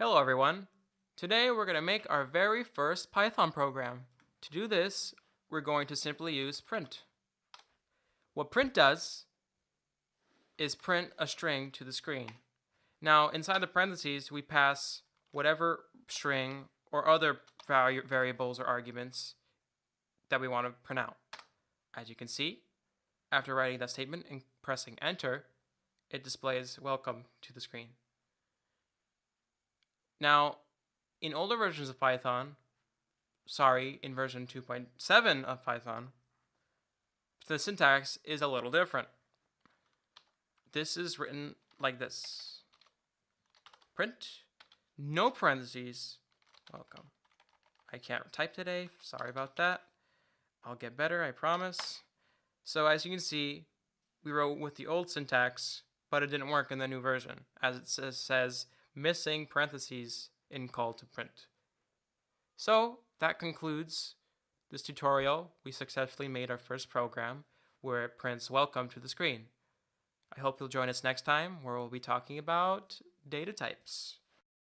Hello everyone. Today we're going to make our very first Python program. To do this, we're going to simply use print. What print does is print a string to the screen. Now inside the parentheses we pass whatever string or other variables or arguments that we want to print out. As you can see, after writing that statement and pressing enter, it displays welcome to the screen. Now, in older versions of Python, in version 2.7 of Python, the syntax is a little different. This is written like this. Print, no parentheses, welcome. I can't type today, sorry about that. I'll get better, I promise. So as you can see, we wrote with the old syntax, but it didn't work in the new version, as it says missing parentheses in call to print. So that concludes this tutorial. We successfully made our first program where it prints welcome to the screen. I hope you'll join us next time where we'll be talking about data types.